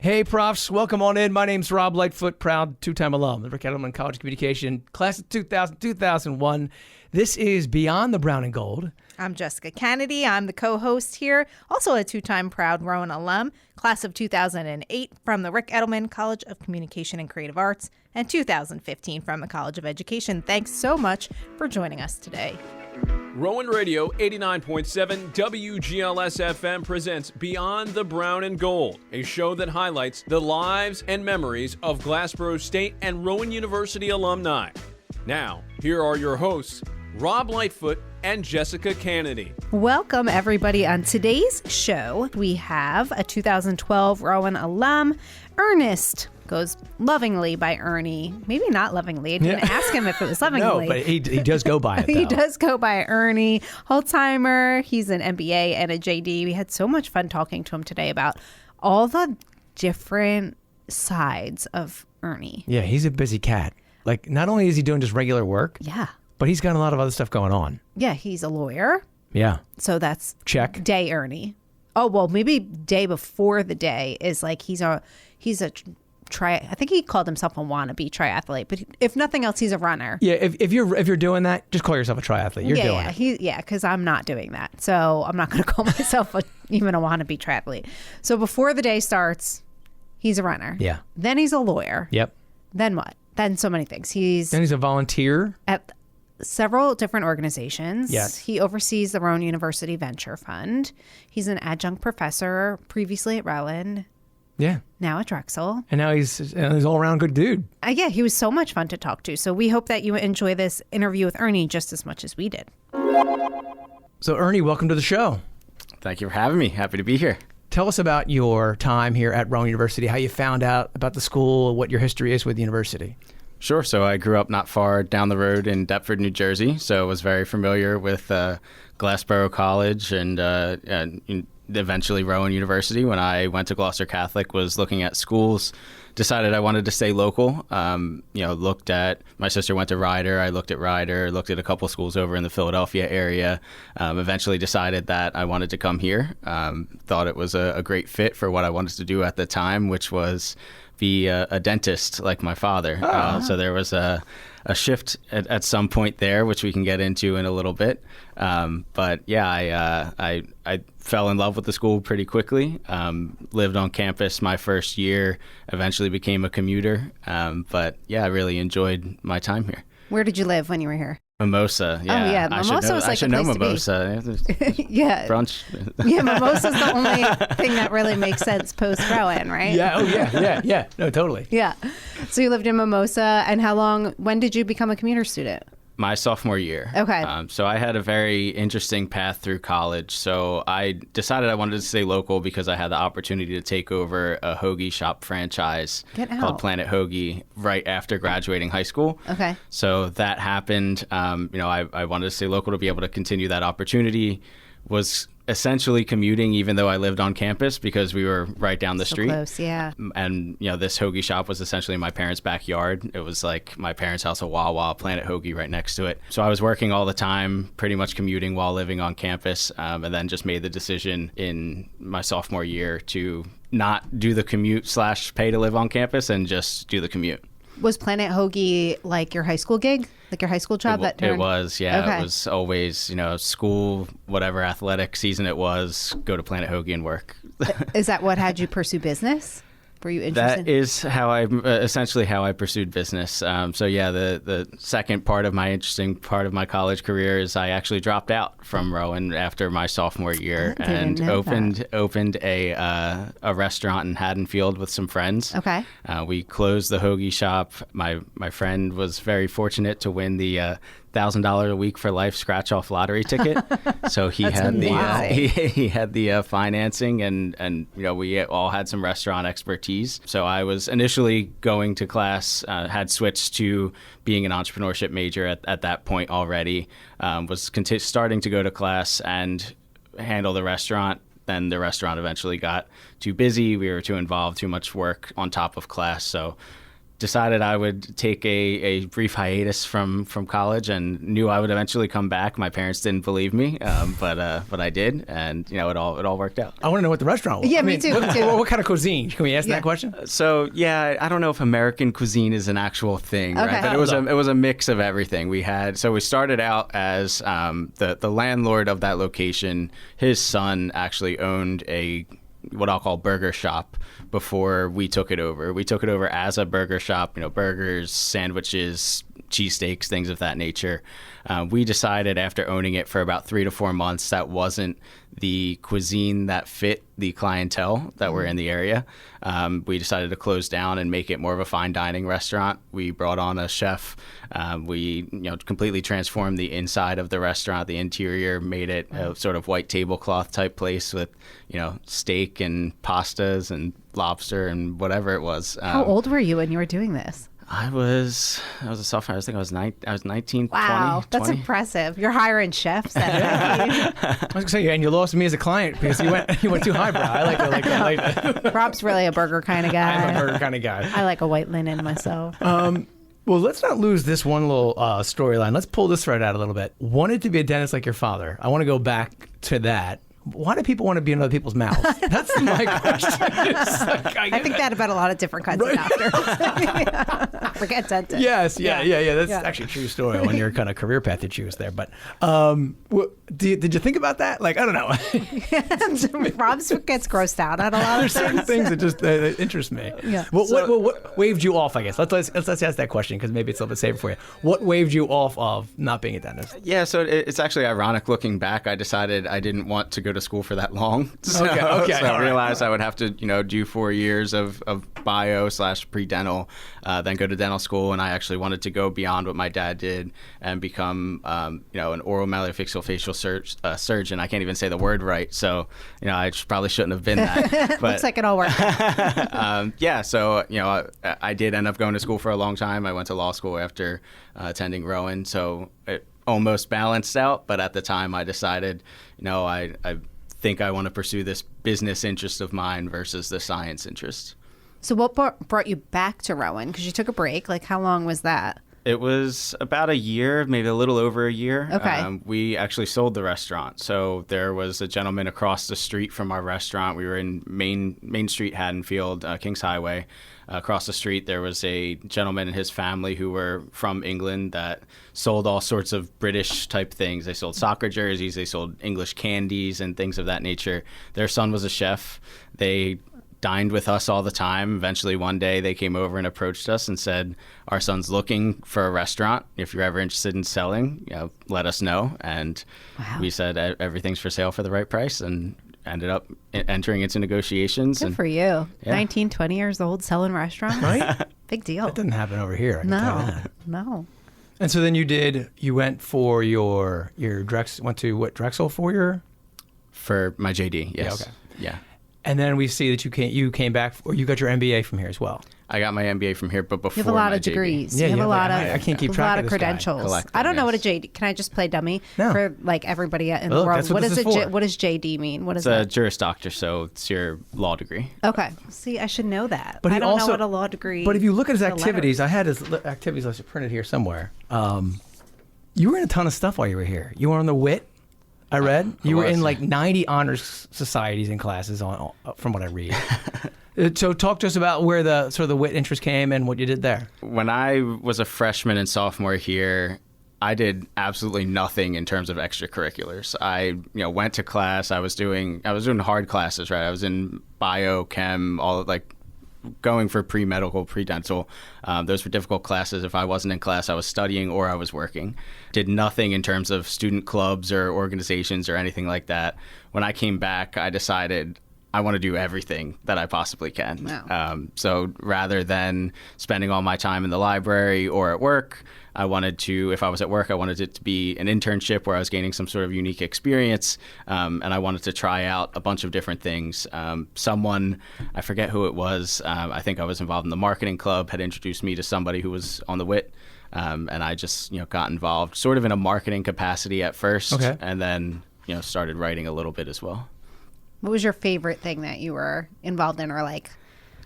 Hey, profs. Welcome on in. My name's Rob Lightfoot, proud two-time alum of Rick Edelman College of Communication, class of 2000-2001. This is Beyond the Brown and Gold. I'm Jessica Kanady. I'm the co-host here, also a two-time proud Rowan alum, class of 2008 from the Rick Edelman College of Communication and Creative Arts, and 2015 from the College of Education. Thanks so much for joining us today. Rowan Radio 89.7 WGLS FM presents Beyond the Brown and Gold, a show that highlights the lives and memories of Glassboro State and Rowan University alumni. Now, here are your hosts, Rob Lightfoot and Jessica Kanady. Welcome, everybody. On today's show, we have a 2012 Rowan alum, Ernest. Goes lovingly by Ernie. Maybe not lovingly. I didn't ask him if it was lovingly. No, but he does go by it, though. He does go by Ernie Holtzheimer. He's an MBA and a JD. We had so much fun talking to him today about all the different sides of Ernie. Yeah, he's a busy cat. Like, not only is he doing just regular work, Yeah. but he's got a lot of other stuff going on. Yeah, he's a lawyer. Yeah. So that's Check. day Ernie. Oh, well, maybe day before the day is like he's a I think he called himself a wannabe triathlete, but if nothing else, he's a runner. Yeah, if you're doing that, just call yourself a triathlete. You're doing it. Because I'm not doing that. So I'm not going to call myself even a wannabe triathlete. So before the day starts, he's a runner. Yeah. Then he's a lawyer. Yep. Then what? Then so many things. Then he's a volunteer. At several different organizations. Yes. He oversees the Rowan University Venture Fund. He's an adjunct professor, previously at Rowan, Yeah. now at Drexel. And now he's all around good dude. Yeah, he was so much fun to talk to. So we hope that you enjoy this interview with Ernie just as much as we did. So Ernie, welcome to the show. Thank you for having me. Happy to be here. Tell us about your time here at Rowan University, how you found out about the school, what your history is with the university. Sure. So I grew up not far down the road in Deptford, New Jersey. So I was very familiar with Glassboro College and eventually Rowan University. When I went to Gloucester Catholic, was looking at schools, decided I wanted to stay local. Looked at, my sister went to Rider. I looked at Rider, looked at a couple schools over in the Philadelphia area. Eventually decided that I wanted to come here. Thought it was a great fit for what I wanted to do at the time, which was be a dentist like my father. So there was a shift at some point there, which we can get into in a little bit. But yeah, I fell in love with the school pretty quickly. Lived on campus my first year, eventually became a commuter. But yeah, I really enjoyed my time here. Where did you live when you were here? Mimosa. Yeah. Oh, yeah. Mimosa was like I should know Mimosa. Yeah. Brunch. Yeah, Mimosa's the only thing that really makes sense post-Rowan, right? Yeah. Oh, yeah. No, totally. Yeah. So you lived in Mimosa, and when did you become a commuter student? My sophomore year. Okay. So I had a very interesting path through college. So I decided I wanted to stay local because I had the opportunity to take over a hoagie shop franchise called Planet Hoagie right after graduating high school. Okay. So that happened. I wanted to stay local to be able to continue that opportunity. Was essentially commuting even though I lived on campus because we were right down the street. Close, yeah. And this hoagie shop was essentially my parents' backyard. It was like my parents' house, a Wawa, Planet Hoagie right next to it. So I was working all the time, pretty much commuting while living on campus, and then just made the decision in my sophomore year to not do the commute / pay to live on campus and just do the commute. Was Planet Hoagie like your high school gig? Like your high school job? It was, yeah. Okay. It was always, school, whatever athletic season it was, go to Planet Hoagie and work. Is that what had you pursue business? Were you interested? That is how I essentially how I pursued business. So yeah, the second part of my interesting part of my college career is I actually dropped out from Rowan after my sophomore year and opened a restaurant in Haddonfield with some friends. Okay. We closed the hoagie shop. My friend was very fortunate to win the $1,000 a week for life scratch-off lottery ticket. So he had he had the financing, and we all had some restaurant expertise. So I was initially going to class, had switched to being an entrepreneurship major at that point already. Was starting to go to class and handle the restaurant. Then the restaurant eventually got too busy. We were too involved, too much work on top of class. So decided I would take a brief hiatus from college, and knew I would eventually come back. My parents didn't believe me, but I did, and it all worked out. I want to know what the restaurant was. Yeah, me too. What kind of cuisine? Can we ask that question? So yeah, I don't know if American cuisine is an actual thing, Okay. right? But it was a mix of everything. We started out as the landlord of that location. His son actually owned what I'll call burger shop before we took it over. We took it over as a burger shop, burgers, sandwiches, cheesesteaks, things of that nature. We decided after owning it for about 3 to 4 months that wasn't the cuisine that fit the clientele that were in the area. We decided to close down and make it more of a fine dining restaurant. We brought on a chef. We completely transformed the inside of the restaurant, the interior, made it a sort of white tablecloth type place with steak and pastas and lobster and whatever it was. How old were you when you were doing this? I was a sophomore. I think I was 19, Wow, 20. that's 20. impressive. You're hiring chefs at 19. I was gonna say, and you lost me as a client because you went too highbrow. I like a Rob's really a burger kind of guy. I'm a burger kind of guy. I like a white linen myself. Well, let's not lose this one little storyline. Let's pull this thread out a little bit. Wanted to be a dentist like your father. I want to go back to that. Why do people want to be in other people's mouths? That's my question. I think that about a lot of different kinds of doctors. Forget dentists. Yes, yeah. That's actually a true story on your kind of career path you choose there. But did you think about that? Like, I don't know. Rob gets grossed out at a lot of There's certain things. things that just interest me. Yeah. What waved you off, I guess? Let's ask that question because maybe it's a little bit safer for you. What waved you off of not being a dentist? Yeah, so it's actually ironic looking back. I decided I didn't want to go to school for that long. So, Okay. So I realized I would have to, do 4 years of bio / pre-dental, then go to dental school. And I actually wanted to go beyond what my dad did and become, an oral maxillofacial surgeon. I can't even say the word right. So, I probably shouldn't have been that. But, Looks like it all worked out. So, I did end up going to school for a long time. I went to law school after attending Rowan. So it almost balanced out. But at the time I decided, I think I want to pursue this business interest of mine versus the science interest. So what brought you back to Rowan? Because you took a break. Like, how long was that? It was about a year, maybe a little over a year. Okay. We actually sold the restaurant. So there was a gentleman across the street from our restaurant. We were in Main Street, Haddonfield, Kings Highway. Across the street, there was a gentleman and his family who were from England that sold all sorts of British type things. They sold soccer jerseys, they sold English candies and things of that nature. Their son was a chef. They dined with us all the time. Eventually one day they came over and approached us and said, our son's looking for a restaurant. If you're ever interested in selling, let us know. And we said everything's for sale for the right price, and ended up entering into negotiations. Good for you. 19, 20 years old, selling restaurants. Right? Big deal. That doesn't happen over here. I can tell you that. No. And so then you went for your went to what, Drexel for your? For my JD, yes. Yeah, okay. Yeah. And then we see that you came back, or you got your MBA from here as well. I got my MBA from here, but before You have a lot my of JD. degrees. Yeah, you have a lot of. I can't keep a track lot of of this guy. credentials. Collect I don't know what a them, JD. Can I just play dummy No. for like everybody in the Look, world? that's what this is for. What does JD mean? What is It's a that? Juris Doctor, so it's your law degree. Okay. See, I should know that. But I he don't also- know what a law degree. But if you look at his the activities, letters. I had his activities list printed here somewhere. You were in a ton of stuff while you were here. You were on the WIT. I read you were was. in like 90 honors societies and classes from what I read. So talk to us about where the sort of the WIT interest came and what you did there. When I was a freshman and sophomore here, I did absolutely nothing in terms of extracurriculars. I went to class. I was doing hard classes, right? I was in bio, chem, all going for pre-medical, pre-dental. Those were difficult classes. If I wasn't in class, I was studying or I was working. Did nothing in terms of student clubs or organizations or anything like that. When I came back, I decided I want to do everything that I possibly can. Wow. So rather than spending all my time in the library or at work, I wanted to, if I was at work, I wanted it to be an internship where I was gaining some sort of unique experience, and I wanted to try out a bunch of different things. Someone, I forget who it was, I think I was involved in the marketing club, had introduced me to somebody who was on the WIT, and I just got involved sort of in a marketing capacity at first, Okay. and then started writing a little bit as well. What was your favorite thing that you were involved in, or like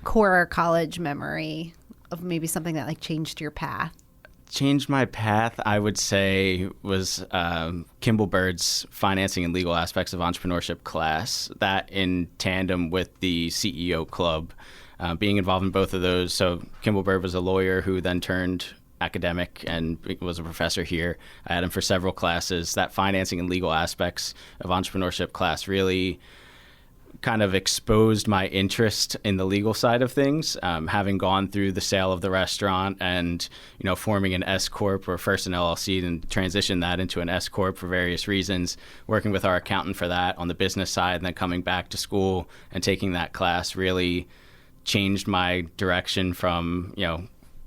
core college memory? of maybe something that like changed your path? Changed my path, I would say, was Kimball Bird's financing and legal aspects of entrepreneurship class. That in tandem with the CEO club, being involved in both of those. So Kimball Bird was a lawyer who then turned academic and was a professor here. I had him for several classes. That financing and legal aspects of entrepreneurship class really kind of exposed my interest in the legal side of things, having gone through the sale of the restaurant and, forming an S Corp, or first an LLC and transition that into an S Corp for various reasons, working with our accountant for that on the business side, and then coming back to school and taking that class really changed my direction from,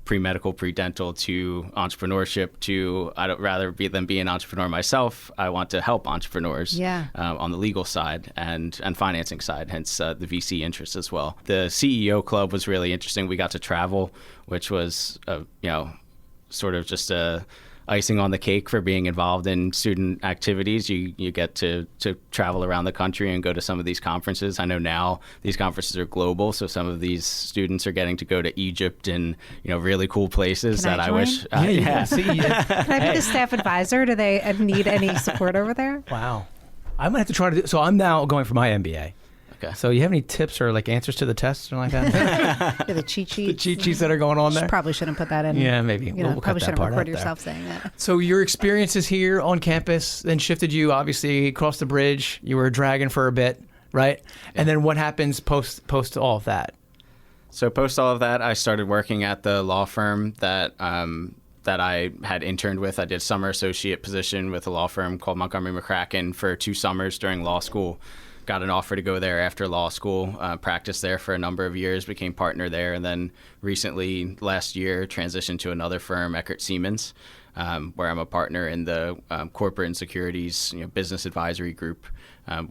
pre-medical, pre-dental to entrepreneurship to I'd rather than be an entrepreneur myself. I want to help entrepreneurs on the legal side and financing side, hence the VC interest as well. The CEO club was really interesting. We got to travel, which was, sort of just a icing on the cake for being involved in student activities. You get to travel around the country and go to some of these conferences. I know now these conferences are global, so some of these students are getting to go to Egypt and really cool places Can that I I wish. join? Can I be the staff advisor? Do they need any support over there? Wow. I'm going to have to try to do, so I'm now going for my MBA. Okay. So you have any tips or like answers to the tests or like that? Yeah, the cheat sheets. The cheat sheets that are going on there? Probably shouldn't put that in. Yeah, maybe. We'll cut probably that shouldn't part record out there. yourself saying that. So your experiences here on campus then shifted you obviously across the bridge. You were a dragon for a bit, right? And then what happens post all of that? So post all of that, I started working at the law firm that I had interned with. I did a summer associate position with a law firm called Montgomery McCracken for 2 summers during law school. Got an offer to go there after law school, practiced there for a number of years, became partner there, and then recently, last year, transitioned to another firm, Eckert Siemens, where I'm a partner in the corporate and securities business advisory group.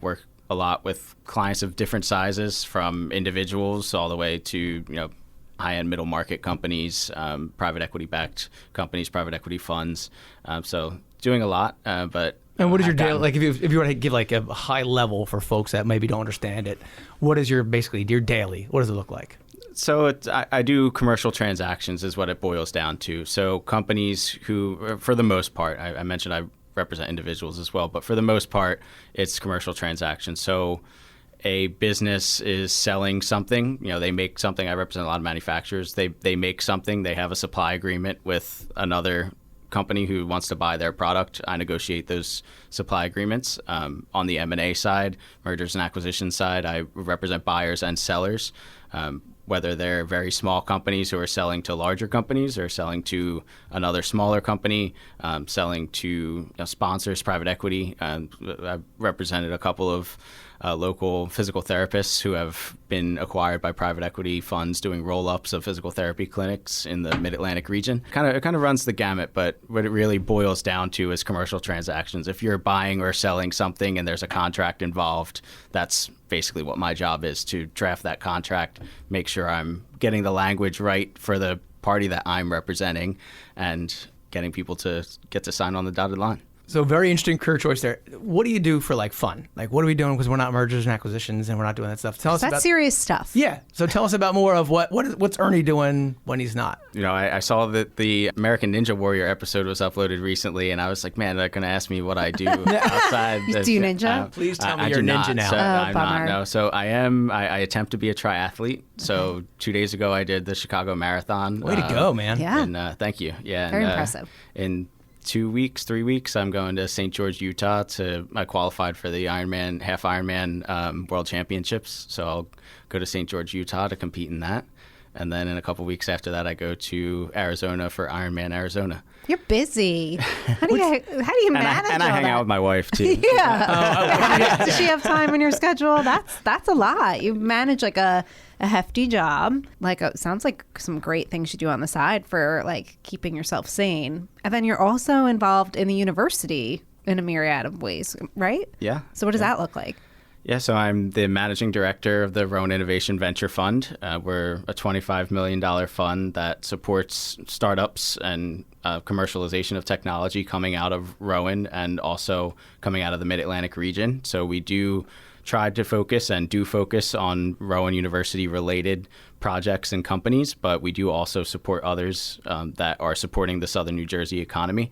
Work a lot with clients of different sizes, from individuals all the way to high-end middle market companies, private equity-backed companies, private equity funds. So doing a lot, but. And what is your daily, like if you want to give like a high level for folks that maybe don't understand it, what is your daily, what does it look like? So I do commercial transactions is what it boils down to. So companies who, for the most part, I mentioned I represent individuals as well, but for the most part, it's commercial transactions. So a business is selling something, they make something. I represent a lot of manufacturers. They make something, they have a supply agreement with another company who wants to buy their product. I negotiate those supply agreements. On the M&A side, mergers and acquisitions side, I represent buyers and sellers, whether they're very small companies who are selling to larger companies or selling to another smaller company, selling to sponsors, private equity. I've represented a couple of local physical therapists who have been acquired by private equity funds doing roll-ups of physical therapy clinics in the Mid-Atlantic region. It kind of runs the gamut, but what it really boils down to is commercial transactions. If you're buying or selling something and there's a contract involved, that's basically what my job is, to draft that contract, make sure I'm getting the language right for the party that I'm representing, and getting people to get to sign on the dotted line. So very interesting career choice there. What do you do for like fun? Like what are we doing, because we're not mergers and acquisitions and we're not doing that stuff? Tell us That's about serious stuff. Yeah. So tell us about more of what's Ernie doing when he's not. I saw that the American Ninja Warrior episode was uploaded recently, and I was like, man, they're going to ask me what I do outside. Do you ninja? Please tell me I you're a do ninja not. now. So I'm bummer. not. No. So I am. I attempt to be a triathlete. So 2 days ago, I did the Chicago Marathon. Way to go, man. Yeah. And thank you. Yeah. Very and, impressive. In 3 weeks, I'm going to St. George, Utah. I qualified for the half Ironman World Championships. So I'll go to St. George, Utah to compete in that. And then in a couple weeks after that, I go to Arizona for Ironman Arizona. You're busy. How do you manage And I all hang that? out with my wife too. Yeah. Does she have time in your schedule? That's a lot. You manage like a hefty job. Sounds like some great things you do on the side for like keeping yourself sane. And then you're also involved in the university in a myriad of ways, right? Yeah. So what does that look like? Yeah, so I'm the managing director of the Rowan Innovation Venture Fund. We're a $25 million fund that supports startups and commercialization of technology coming out of Rowan and also coming out of the Mid-Atlantic region. So we do try to focus and do focus on Rowan University related projects and companies, but we do also support others that are supporting the Southern New Jersey economy.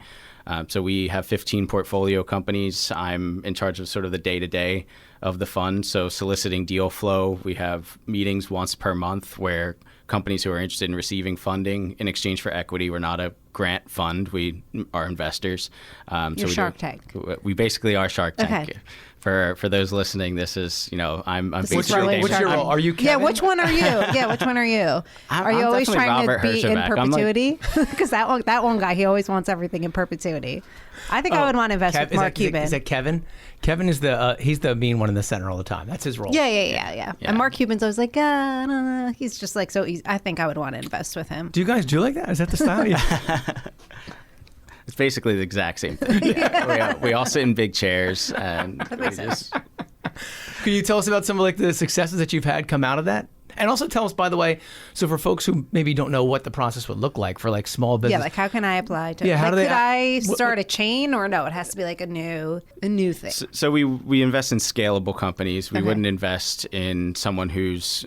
So we have 15 portfolio companies. I'm in charge of sort of the day-to-day of the fund. So soliciting deal flow. We have meetings once per month where companies who are interested in receiving funding in exchange for equity. We're not a grant fund. We are investors. You're Shark Tank. We basically are Shark Tank. Okay. For those listening, this is, I'm This is basically... really What's your role? Are you Kevin? Yeah, which one are you? Are you I'm always definitely trying Robert to be in Herjavec. I'm like- perpetuity? Because that one guy, he always wants everything in perpetuity. I think I would want to invest with Mark Cuban. Is that Kevin? Kevin is he's the mean one in the center all the time. That's his role. Yeah. And Mark Cuban's always like, I don't know. He's just like so easy. I think I would want to invest with him. Do you guys do like that? Is that the style? Yeah. It's basically the exact same thing. We all sit in big chairs, and That makes sense. Can you tell us about some of like the successes that you've had come out of that? And also tell us, by the way, so for folks who maybe don't know what the process would look like for like small business. Yeah, like how can I apply to? Yeah, how like, do they- could I start a chain or no? It has to be like a new thing. So we invest in scalable companies. We Okay. wouldn't invest in someone who's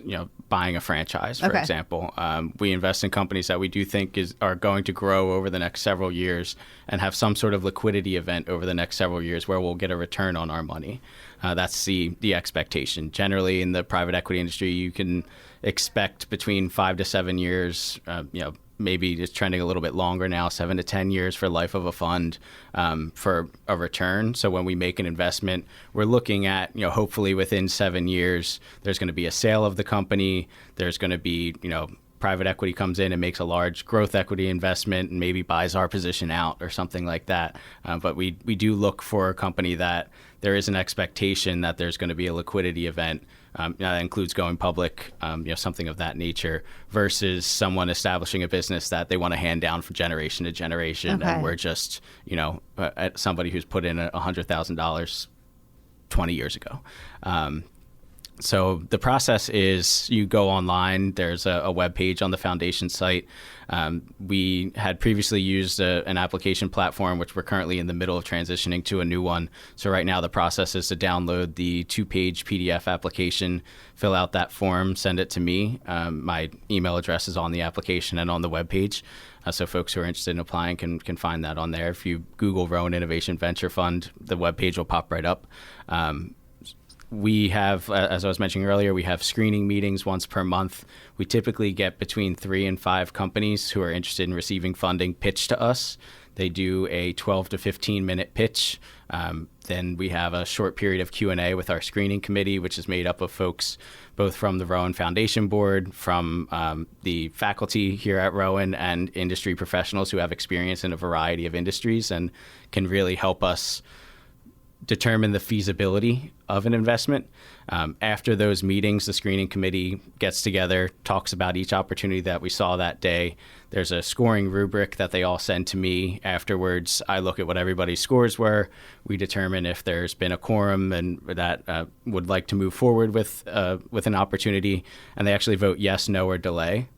buying a franchise, for Okay. example. We invest in companies that we do think are going to grow over the next several years and have some sort of liquidity event over the next several years where we'll get a return on our money. That's the expectation. Generally, in the private equity industry, you can expect between 5 to 7 years, maybe it's trending a little bit longer now, 7 to 10 years for life of a fund for a return. So when we make an investment, we're looking at, hopefully within 7 years, there's going to be a sale of the company. There's going to be, private equity comes in and makes a large growth equity investment and maybe buys our position out or something like that. But we do look for a company that there is an expectation that there's going to be a liquidity event. That includes going public, something of that nature, versus someone establishing a business that they want to hand down from generation to generation. Okay. And we're just, somebody who's put in $100,000 20 years ago. So the process is you go online. There's a web page on the foundation site. We had previously used an application platform, which we're currently in the middle of transitioning to a new one. So right now the process is to download the 2-page PDF application, fill out that form, send it to me. My email address is on the application and on the web page. So folks who are interested in applying can find that on there. If you Google Rowan Innovation Venture Fund, the web page will pop right up. We have, as I was mentioning earlier, we have screening meetings once per month. We typically get between 3 and 5 companies who are interested in receiving funding pitch to us. They do a 12 to 15-minute pitch. Then we have a short period of Q&A with our screening committee, which is made up of folks both from the Rowan Foundation Board, from the faculty here at Rowan, and industry professionals who have experience in a variety of industries and can really help us determine the feasibility of an investment. After those meetings, the screening committee gets together, talks about each opportunity that we saw that day. There's a scoring rubric that they all send to me. Afterwards, I look at what everybody's scores were. We determine if there's been a quorum and that would like to move forward with an opportunity, and they actually vote yes, no, or delay.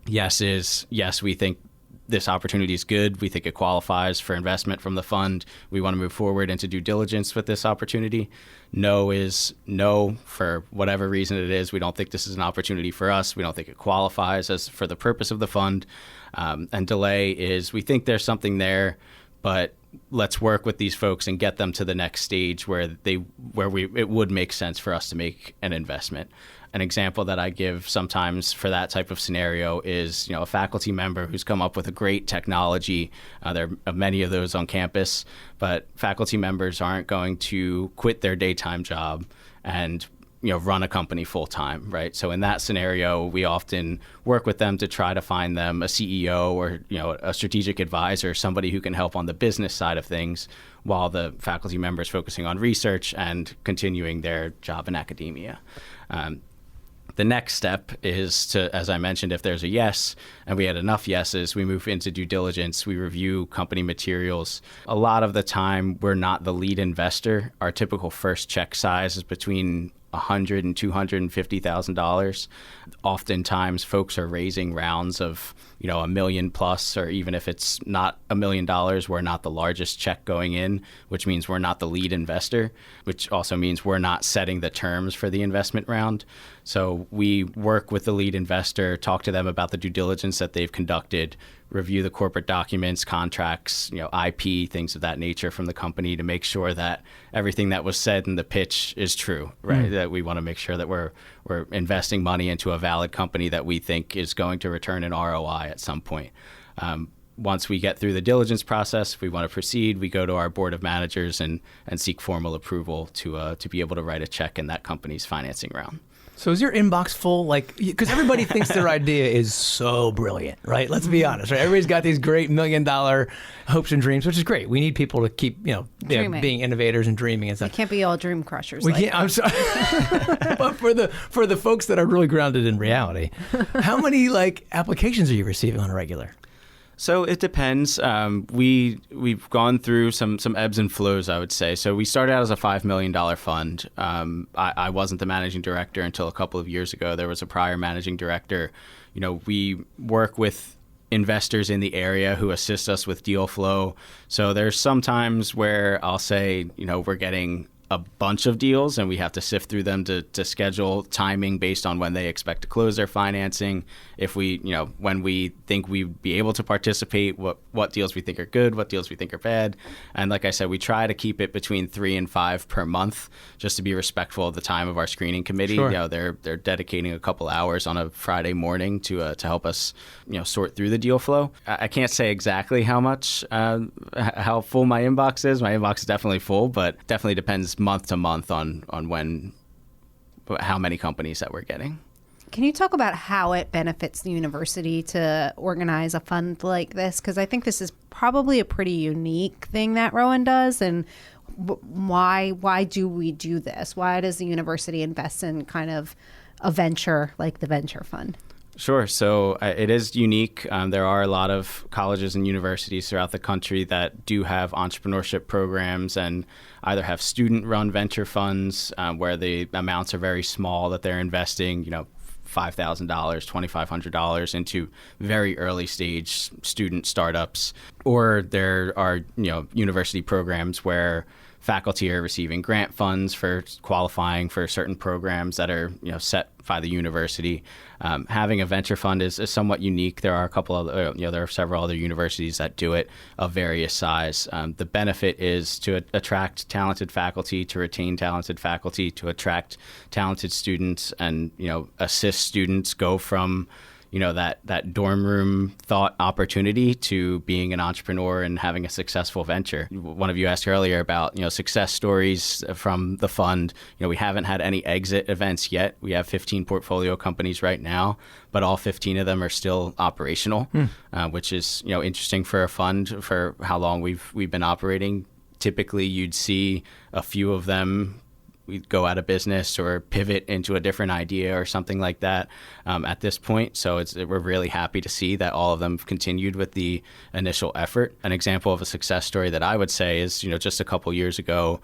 Yes is yes, we think this opportunity is good. We think it qualifies for investment from the fund. We want to move forward into due diligence with this opportunity. No is no, for whatever reason it is. We don't think this is an opportunity for us. We don't think it qualifies as for the purpose of the fund. And delay is we think there's something there, but let's work with these folks and get them to the next stage where it would make sense for us to make an investment. An example that I give sometimes for that type of scenario is, a faculty member who's come up with a great technology. There are many of those on campus, but faculty members aren't going to quit their daytime job and run a company full time, right? So in that scenario, we often work with them to try to find them a CEO or a strategic advisor, somebody who can help on the business side of things, while the faculty member is focusing on research and continuing their job in academia. The next step is to, as I mentioned, if there's a yes and we had enough yeses, we move into due diligence. We review company materials. A lot of the time, we're not the lead investor. Our typical first check size is between $100,000 and $250,000. Oftentimes, folks are raising rounds of $1 million plus, or even if it's not $1 million, we're not the largest check going in, which means we're not the lead investor, which also means we're not setting the terms for the investment round. So we work with the lead investor, talk to them about the due diligence that they've conducted, review the corporate documents, contracts, IP, things of that nature from the company to make sure that everything that was said in the pitch is true, right? That we want to make sure that we're investing money into a valid company that we think is going to return an ROI at some point. Once we get through the diligence process, if we want to proceed, we go to our board of managers and seek formal approval to be able to write a check in that company's financing round. So is your inbox full? Like, because everybody thinks their idea is so brilliant, right? Let's be honest, right? Everybody's got these great $1 million hopes and dreams, which is great. We need people to keep, being innovators and dreaming and stuff. We can't be all dream crushers. We can't. I'm sorry, but for the folks that are really grounded in reality, how many applications are you receiving on a regular? So it depends. We've gone through some ebbs and flows, I would say. So we started out as a $5 million fund. I wasn't the managing director until a couple of years ago. There was a prior managing director. We work with investors in the area who assist us with deal flow. So there's some times where I'll say, we're getting a bunch of deals and we have to sift through them to schedule timing based on when they expect to close their financing. If we, when we think we'd be able to participate, what deals we think are good, what deals we think are bad. And like I said, we try to keep it between 3 and 5 per month just to be respectful of the time of our screening committee. Sure. They're dedicating a couple hours on a Friday morning to help us, sort through the deal flow. I can't say exactly how much, how full my inbox is. My inbox is definitely full, but definitely depends month to month on how many companies that we're getting. Can you talk about how it benefits the university to organize a fund like this? Because I think this is probably a pretty unique thing that Rowan does. And why do we do this? Why does the university invest in kind of a venture like the venture fund? Sure. So it is unique. There are a lot of colleges and universities throughout the country that do have entrepreneurship programs and either have student-run venture funds where the amounts are very small that they're investing, $5,000, $2,500 into very early stage student startups. Or there are, university programs where faculty are receiving grant funds for qualifying for certain programs that are, set by the university. Having a venture fund is somewhat unique. There are a couple of, there are several other universities that do it of various size. The benefit is to attract talented faculty, to retain talented faculty, to attract talented students, and assist students go from that dorm room thought opportunity to being an entrepreneur and having a successful venture. One of you asked earlier about, success stories from the fund. We haven't had any exit events yet. We have 15 portfolio companies right now, but all 15 of them are still operational, which is, interesting for a fund for how long we've been operating. Typically, you'd see a few of them we go out of business or pivot into a different idea or something like that at this point. So we're really happy to see that all of them continued with the initial effort. An example of a success story that I would say is, just a couple years ago,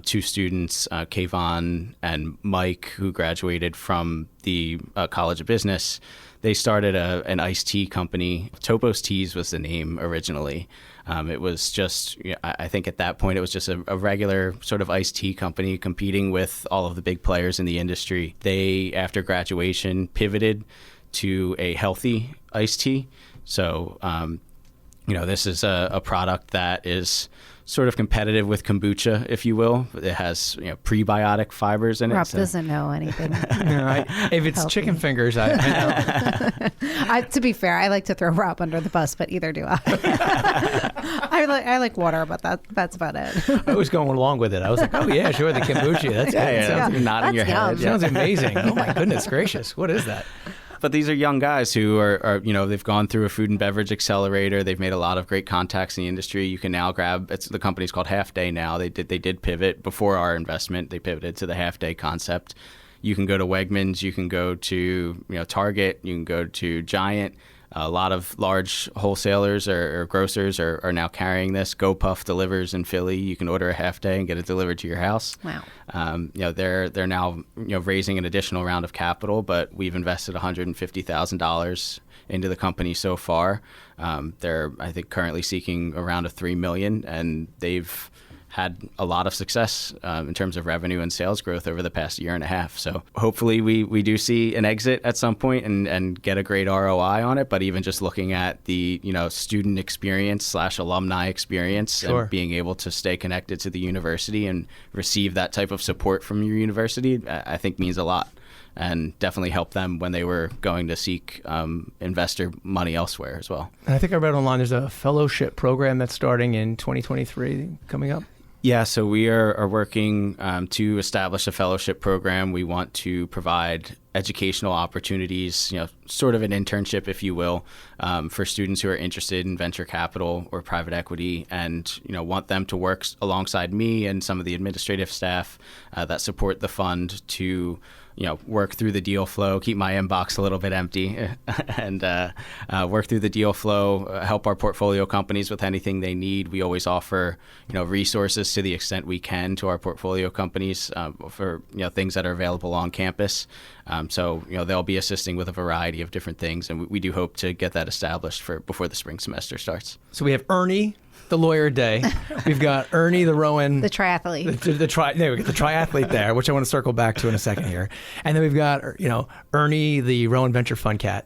2 students, Kayvon and Mike, who graduated from the College of Business, they started an iced tea company. Topos Teas was the name originally. It was just, I think at that point, it was just a regular sort of iced tea company competing with all of the big players in the industry. They, after graduation, pivoted to a healthy iced tea. So, this is a product that is sort of competitive with kombucha, if you will. It has prebiotic fibers in it. Rob doesn't know anything. If it's healthy. chicken fingers, I know. To be fair, I like to throw Rob under the bus, but either do I. I like water, but that's about it. I was going along with it. I was like, oh yeah, sure, the kombucha. That's good. Sounds nodding your head. Sounds amazing. Oh my goodness gracious, what is that? But these are young guys who are, they've gone through a food and beverage accelerator. They've made a lot of great contacts in the industry. You can now the company's called Half Day now. They did pivot before our investment. They pivoted to the Half Day concept. You can go to Wegmans. You can go to, Target. You can go to Giant. A lot of large wholesalers or grocers are now carrying this. GoPuff delivers in Philly. You can order a Half Day and get it delivered to your house. Wow. They're now raising an additional round of capital, but we've invested $150,000 into the company so far. They're, I think, currently seeking around $3 million, and they've had a lot of success in terms of revenue and sales growth over the past year and a half. So hopefully we do see an exit at some point and get a great ROI on it. But even just looking at the student experience / alumni experience Sure. and being able to stay connected to the university and receive that type of support from your university, I think means a lot. And definitely help them when they were going to seek investor money elsewhere as well. And I think I read online there's a fellowship program that's starting in 2023 coming up. Yeah, so we are working to establish a fellowship program. We want to provide educational opportunities, sort of an internship, if you will, for students who are interested in venture capital or private equity, and want them to work alongside me and some of the administrative staff that support the fund to work through the deal flow, keep my inbox a little bit empty, and work through the deal flow, help our portfolio companies with anything they need. We always offer, resources to the extent we can to our portfolio companies for, things that are available on campus. So, they'll be assisting with a variety of different things, and we do hope to get that established before the spring semester starts. So we have Ernie, the lawyer day. We've got Ernie, the Rowan, The triathlete. There we go, the triathlete there, which I want to circle back to in a second here. And then we've got, Ernie, the Rowan Venture Fund cat.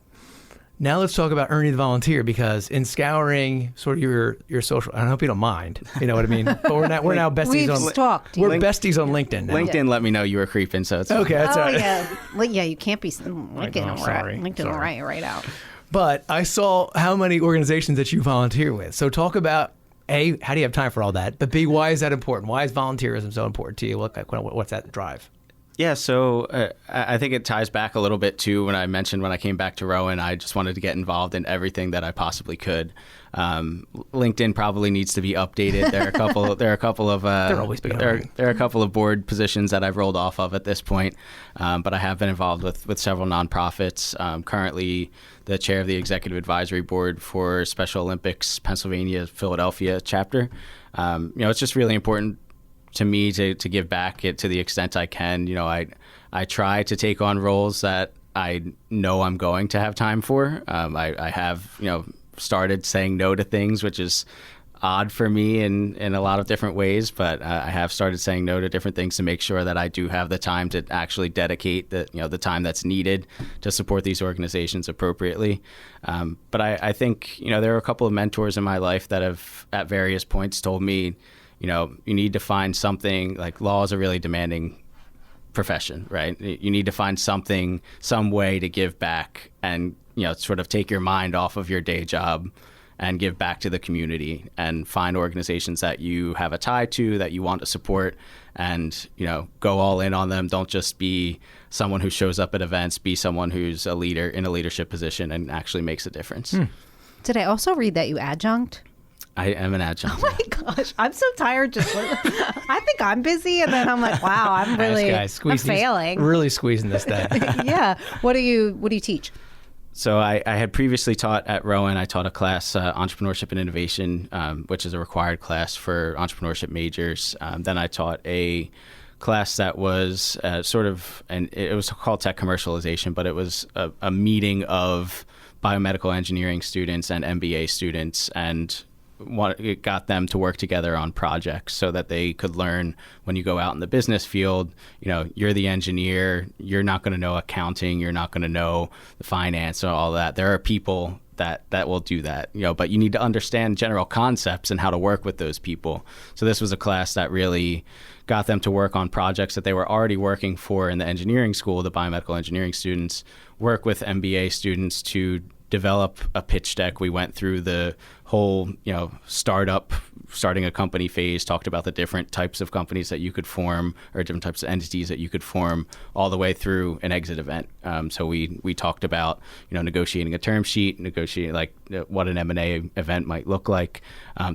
Now let's talk about Ernie, the volunteer, because in scouring sort of your social, I hope you don't mind, you know what I mean? But we're now besties We've on stalked. We're besties on LinkedIn now. LinkedIn let me know you were creeping, so it's Okay, that's all right. Yeah, you can't be LinkedIn. Oh, sorry. LinkedIn will write you right out. But I saw how many organizations that you volunteer with. So talk about, A, how do you have time for all that? But B, why is that important? Why is volunteerism so important to you? What's that drive? Yeah, so I think it ties back a little bit to when I mentioned when I came back to Rowan, I just wanted to get involved in everything that I possibly could. LinkedIn probably needs to be updated. There are a couple of They're always being updated. there are a couple of board positions that I've rolled off of at this point, but I have been involved with several nonprofits. Currently, the chair of the executive advisory board for Special Olympics Pennsylvania Philadelphia chapter. It's just really important to me to give back to the extent I can. I try to take on roles that I know I'm going to have time for. I have, started saying no to things, which is odd for me in a lot of different ways, but I have started saying no to different things to make sure that I do have the time to actually dedicate the time that's needed to support these organizations appropriately. But I think, there are a couple of mentors in my life that have at various points told me, you need to find something. Like, law is a really demanding profession, right? You need to find some way to give back and, sort of take your mind off of your day job and give back to the community and find organizations that you have a tie to, that you want to support, and, go all in on them. Don't just be someone who shows up at events, be someone who's a leader in a leadership position and actually makes a difference. Did I also read that you adjunct? I am an adjunct. Oh my gosh, I'm so tired. I think I'm busy, and then I'm like, wow, I'm really I'm failing. Really squeezing this day. Yeah. What do you teach? So I had previously taught at Rowan. I taught a class, Entrepreneurship and Innovation, which is a required class for entrepreneurship majors. Then I taught a class that was and it was called Tech Commercialization, but it was a meeting of biomedical engineering students and MBA students, and it got them to work together on projects so that they could learn when you go out in the business field, you're the engineer, you're not going to know accounting, you're not going to know the finance and all that. There are people that will do that, but you need to understand general concepts and how to work with those people. So this was a class that really got them to work on projects that they were already working for in the engineering school. The biomedical engineering students work with MBA students to develop a pitch deck. We went through the whole, starting a company phase, talked about the different types of companies that you could form or different types of entities that you could form all the way through an exit event. So we talked about, negotiating a term sheet, negotiating what an M&A event might look like,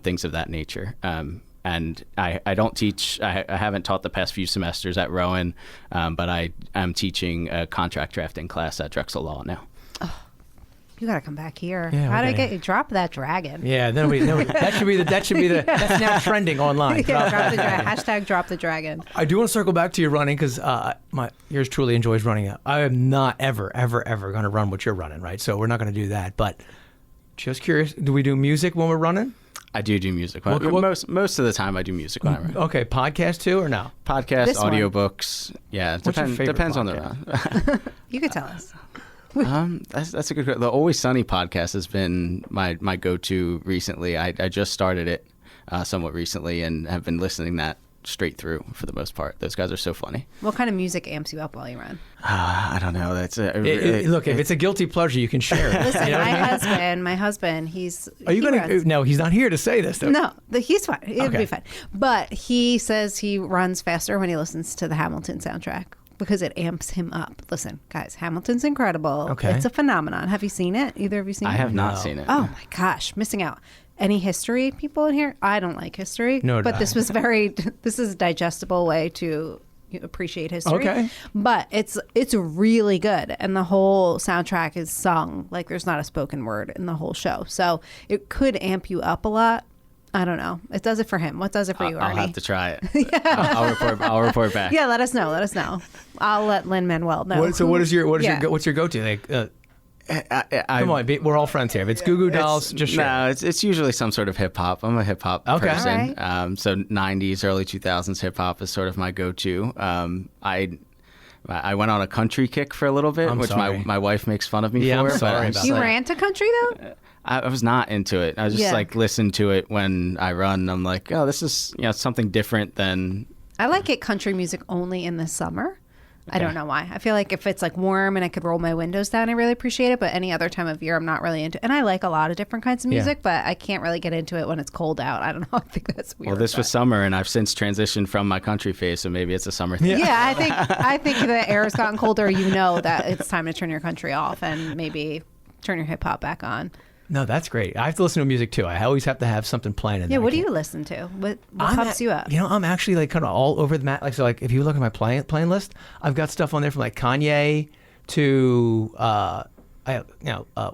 things of that nature. And I don't teach, I haven't taught the past few semesters at Rowan, but I am teaching a contract drafting class at Drexel Law now. You gotta come back here. Yeah, how did I get you? Drop that dragon. Yeah, that should be the that's now trending online. Yeah, drop the hashtag drop the dragon. I do want to circle back to your running because yours truly enjoys running. I am not ever going to run what you're running, right? So we're not going to do that. But just curious, do we do music when we're running? I do music. Most of the time I do music when I write. Okay, podcast too or no? Podcasts, This one. audiobooks. Yeah, What's your favorite depends on the podcast? You could tell us. That's a good. The Always Sunny podcast has been my go-to recently. I just started it somewhat recently and have been listening that straight through for the most part. Those guys are so funny. What kind of music amps you up while you run? I don't know. That's Look, if it's a guilty pleasure, you can share it. Listen, You know what I mean? my husband, Are you going runs. to? No, he's not here to say this, though. No, he's fine. It'll Okay. be fine. But he says he runs faster when he listens to the Hamilton soundtrack because it amps him up. Listen, guys, Hamilton's incredible. Okay. It's a phenomenon. Have you seen it? Either of you seen it? I have not seen it. Oh my gosh, missing out. Any history people in here? I don't like history. No, but this is this is a digestible way to appreciate history. Okay. But it's really good, and the whole soundtrack is sung like there's not a spoken word in the whole show. So it could amp you up a lot. I don't know. It does it for him. What does it for you, I'll Ernie? have to try it. I'll report back. Yeah, let us know. Let us know. I'll let Lin-Manuel know. What's your go-to? Like, come on, we're all friends here. If it's Goo Goo Dolls, just share. No, it's usually some sort of hip hop. I'm a hip hop person. All So 90s, early 2000s hip hop is sort of my go-to. I went on a country kick for a little bit, which my wife makes fun of me Yeah, for. I'm sorry but about You that. ran to country though? I was not into it. I just like listen to it when I run. I'm like, oh, this is something different than. I like it country music only in the summer. I don't know why. I feel like if it's like warm and I could roll my windows down, I really appreciate it. But any other time of year, I'm not really into it. And I like a lot of different kinds of music, but I can't really get into it when it's cold out. I don't know. I think that's weird. Well, this was summer, and I've since transitioned from my country phase, so maybe it's a summer thing. Yeah, I think the air has gotten colder. You know that it's time to turn your country off and maybe turn your hip hop back on. No, that's great. I have to listen to music too. I always have to have something playing. Yeah, what do you listen to? What pumps you up? I'm actually like kind of all over the map. Like if you look at my playing list, I've got stuff on there from like Kanye to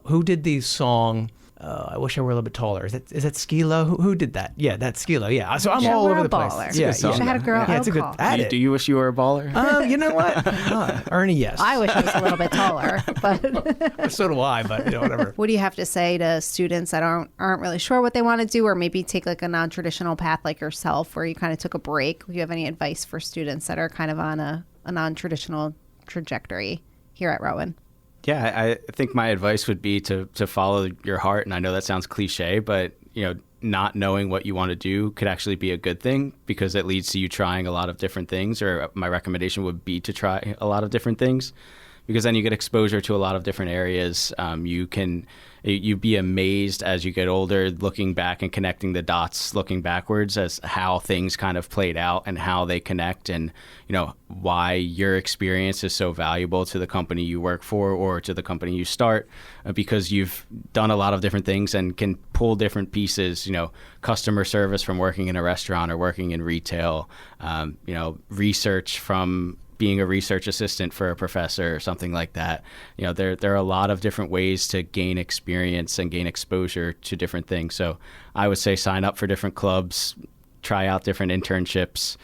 who did the song? I wish I were a little bit taller. Is that Skilo? Who did that? Yeah, that's Skilo. Yeah, so I'm Sure, all we're over a the place. baller. Yeah, It's a good You should have had a girl. Yeah, it's a good. call. Do you wish you were a baller? You know what? Ernie, yes. I wish I was a little bit taller, but So do I. But whatever. what do you have to say to students that aren't really sure what they want to do, or maybe take like a non-traditional path like yourself, where you kind of took a break? Do you have any advice for students that are kind of on a non-traditional trajectory here at Rowan? Yeah, I think my advice would be to follow your heart. And I know that sounds cliche, but not knowing what you want to do could actually be a good thing because it leads to you trying a lot of different things. Or my recommendation would be to try a lot of different things because then you get exposure to a lot of different areas. You'd be amazed as you get older, looking back and connecting the dots, looking backwards as how things kind of played out and how they connect and, why your experience is so valuable to the company you work for or to the company you start because you've done a lot of different things and can pull different pieces, customer service from working in a restaurant or working in retail, research from being a research assistant for a professor or something like that. There are a lot of different ways to gain experience and gain exposure to different things. So I would say sign up for different clubs, try out different internships.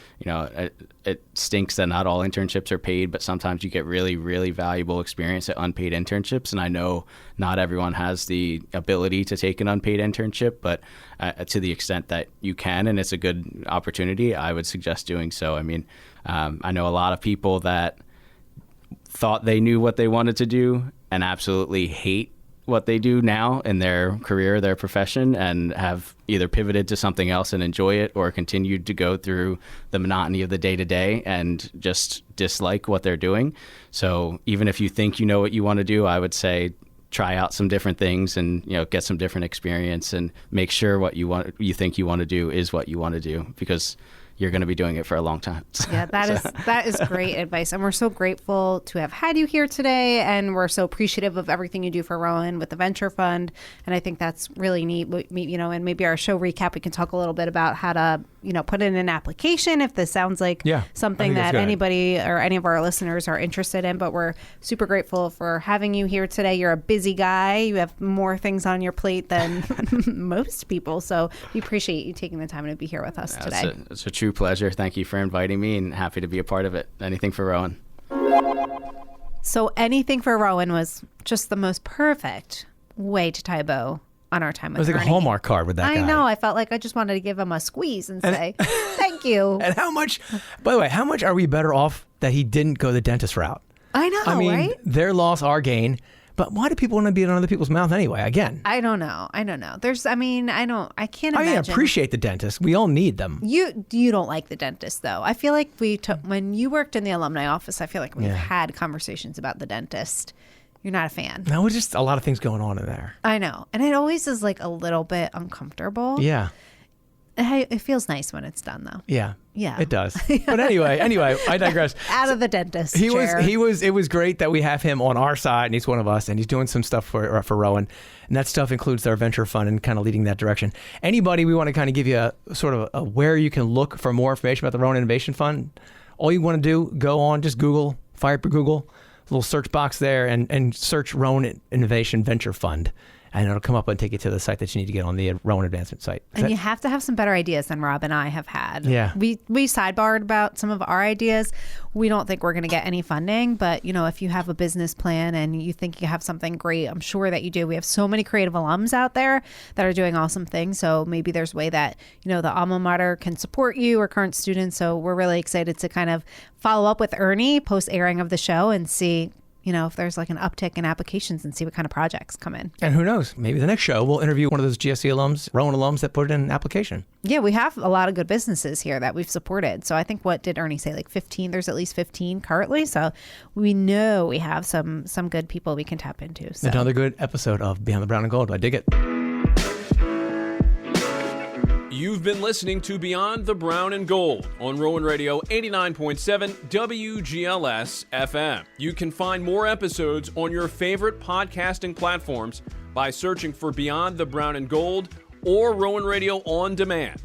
It stinks that not all internships are paid, but sometimes you get really, really valuable experience at unpaid internships. And I know not everyone has the ability to take an unpaid internship, but to the extent that you can, and it's a good opportunity, I would suggest doing so. I mean, I know a lot of people that thought they knew what they wanted to do and absolutely hate what they do now in their career, their profession, and have either pivoted to something else and enjoy it or continued to go through the monotony of the day-to-day and just dislike what they're doing. So even if you think you know what you want to do, I would say try out some different things and get some different experience and make sure what you think you want to do is what you want to do because you're going to be doing it for a long time. Yeah, that is great advice. And we're so grateful to have had you here today. And we're so appreciative of everything you do for Rowan with the Venture Fund. And I think that's really neat. And maybe our show recap, we can talk a little bit about how to, put in an application if this sounds like something that anybody or any of our listeners are interested in. But we're super grateful for having you here today. You're a busy guy. You have more things on your plate than most people. So we appreciate you taking the time to be here with us today. It's a true pleasure. Thank you for inviting me and happy to be a part of it. Anything for Rowan. So Anything for Rowan was just the most perfect way to tie a bow on our time with It was like Ernie. a Hallmark card with that guy. I know. I felt like I just wanted to give him a squeeze and say, thank you. And how much, by the way, how much are we better off that he didn't go the dentist route? I know, I mean, right? their loss, our gain. But why do people want to be in other people's mouth anyway? Again. I don't know. I can't imagine. I appreciate the dentist. We all need them. You don't like the dentist, though. I feel like when you worked in the alumni office, I feel like we've had conversations about the dentist. You're not a fan. No, it's just a lot of things going on in there. I know. And it always is like a little bit uncomfortable. Yeah. It feels nice when it's done, though. Yeah. Yeah. It does. But anyway, I digress. Out of the dentist It was great that we have him on our side, and he's one of us, and he's doing some stuff for Rowan. And that stuff includes our venture fund and kind of leading that direction. Anybody, we want to kind of give you a sort of a where you can look for more information about the Rowan Innovation Fund. All you want to do, go on, just Google, fire up your Google, little search box there, and search Rowan Innovation Venture Fund. And it'll come up and take you to the site that you need to get on the Rowan Advancement site. And you have to have some better ideas than Rob and I have had. Yeah. We sidebarred about some of our ideas. We don't think we're going to get any funding, but if you have a business plan and you think you have something great, I'm sure that you do. We have so many creative alums out there that are doing awesome things. So maybe there's a way that, the alma mater can support you or current students. So we're really excited to kind of follow up with Ernie post airing of the show and see if there's like an uptick in applications and see what kind of projects come in. And who knows, maybe the next show we'll interview one of those GSC alums, Rowan alums that put in an application. Yeah, we have a lot of good businesses here that we've supported. So I think, what did Ernie say, like 15? There's at least 15 currently. So we know we have some good people we can tap into. So. Another good episode of Beyond the Brown and Gold. I dig it. You've been listening to Beyond the Brown and Gold on Rowan Radio 89.7 WGLS FM. You can find more episodes on your favorite podcasting platforms by searching for Beyond the Brown and Gold or Rowan Radio On Demand.